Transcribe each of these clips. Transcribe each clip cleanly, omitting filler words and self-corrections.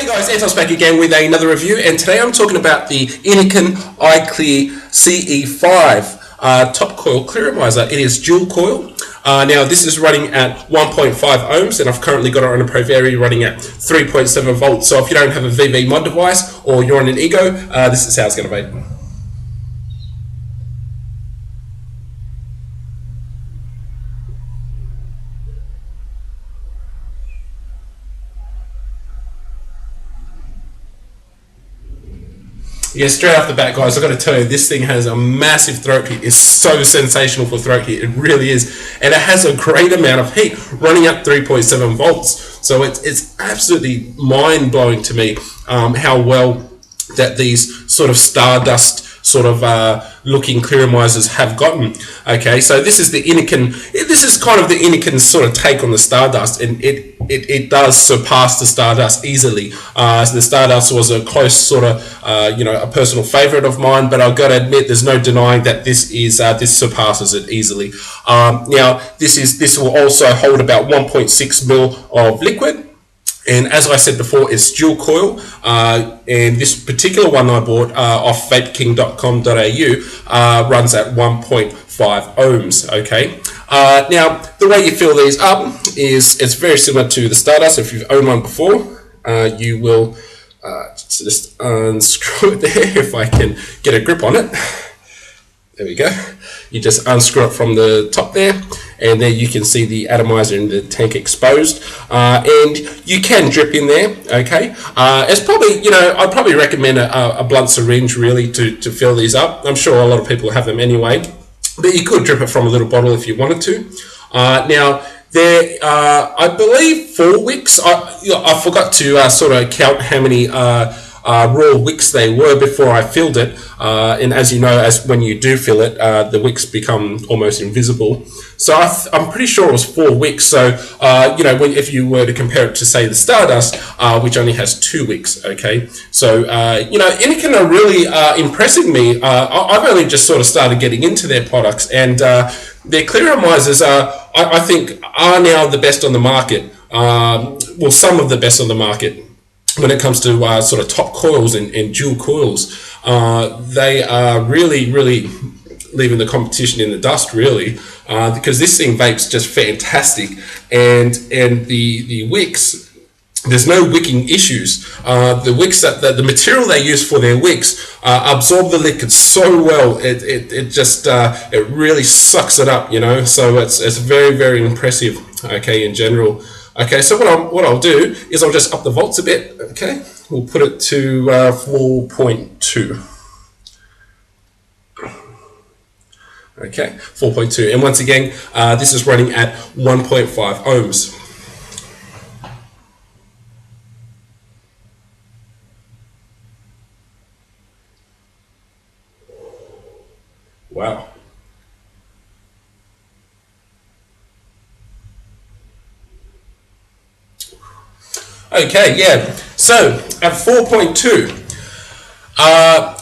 Hey guys, ANTOSS back again with another review, and today I'm talking about the Innokin iClear CE5 top coil clearomizer. It is dual coil. Now this is running at 1.5 ohms, and I've currently got it on a ProVary running at 3.7 volts. So if you don't have a VV mod device or you're on an Ego, this is how it's going to be. Yeah, straight off the bat, guys, I've got to tell you, this thing has a massive throat heat. It's so sensational for throat heat. It really is. And it has a great amount of heat, running at 3.7 volts. So it's absolutely mind-blowing to me how well that these sort of Stardust sort of looking clearomizers have gotten. Okay, so this is the Innokin. This is kind of the Innokin sort of take on the Stardust, and it does surpass the Stardust easily. The Stardust was a close sort of a personal favorite of mine, but I've got to admit there's no denying that this surpasses it easily. Now this will also hold about 1.6 mil of liquid. And as I said before, it's dual coil, and this particular one I bought off vapeking.com.au runs at 1.5 ohms. Okay. Now the way you fill these up is it's very similar to the Stardust. If you've owned one before, you will just unscrew it there. If I can get a grip on it, there we go. You just unscrew it from the top there, and there you can see the atomizer in the tank exposed, and you can drip in there. Okay, it's probably, I'd probably recommend a blunt syringe really to fill these up. I'm sure a lot of people have them anyway, but you could drip it from a little bottle if you wanted to. Now there, I believe 4 wicks. I forgot to sort of count how many raw wicks they were before I filled it, and as you know, when you do fill it, the wicks become almost invisible. So I'm pretty sure it was 4 wicks. So if you were to compare it to, say, the Stardust, which only has 2 wicks. Okay, so Innokin are really impressing me. I've only just sort of started getting into their products, and their clearomizers I think are now the best on the market. Well, some of the best on the market. When it comes to sort of top coils and dual coils, they are really leaving the competition in the dust, really, because this thing vapes just fantastic, and the wicks, there's no wicking issues. The wicks, the material they use for their wicks absorb the liquid so well, it just it really sucks it up, So it's very impressive. Okay, in general. Okay, so what I'll do is I'll just up the volts a bit. Okay, we'll put it to 4.2. Okay, 4.2, and once again, this is running at 1.5 ohms. Wow. Okay, yeah, so at 4.2,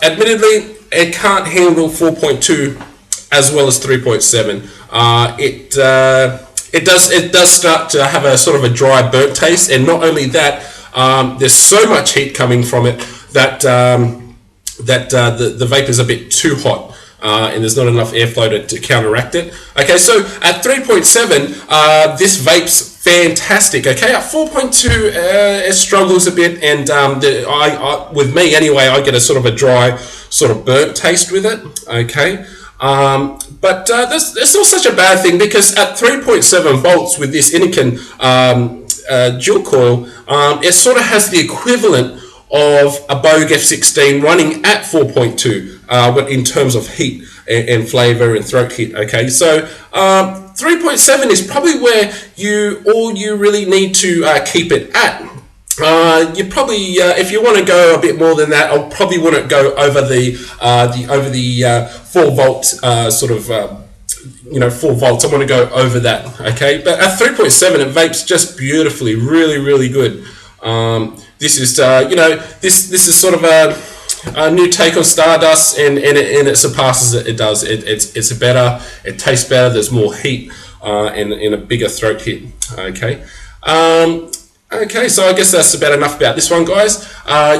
admittedly, it can't handle 4.2 as well as 3.7. It does start to have a sort of a dry, burnt taste, and not only that, there's so much heat coming from it that the vape is a bit too hot. And there's not enough airflow to counteract it. Okay, so at 3.7, this vapes fantastic. Okay, at 4.2, it struggles a bit, and with me anyway, I get a sort of a dry, sort of burnt taste with it. Okay, but that's not such a bad thing, because at 3.7 volts with this Innokin dual coil, it sort of has the equivalent of a Bogue F16 running at 4.2, but in terms of heat and flavor and throat heat. Okay, so 3.7 is probably where you really need to keep it at. You probably, if you want to go a bit more than that, I'll probably want to go over the 4 volt sort of 4 volts. I want to go over that. Okay, but at 3.7, it vapes just beautifully, really good. This is this is sort of a new take on Stardust, and it surpasses it. It does. It's better. It tastes better. There's more heat and a bigger throat hit. Okay. Okay, so I guess that's about enough about this one, guys.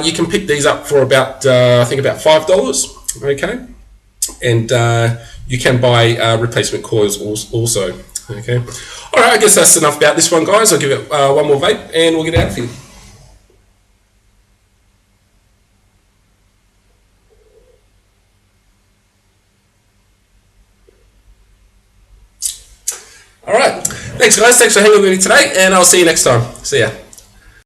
You can pick these up for about, I think about $5, okay? And you can buy replacement coils also, okay? All right, I guess that's enough about this one, guys. I'll give it one more vape and we'll get out of here. All right, thanks guys, thanks for hanging with me today, and I'll see you next time. See ya.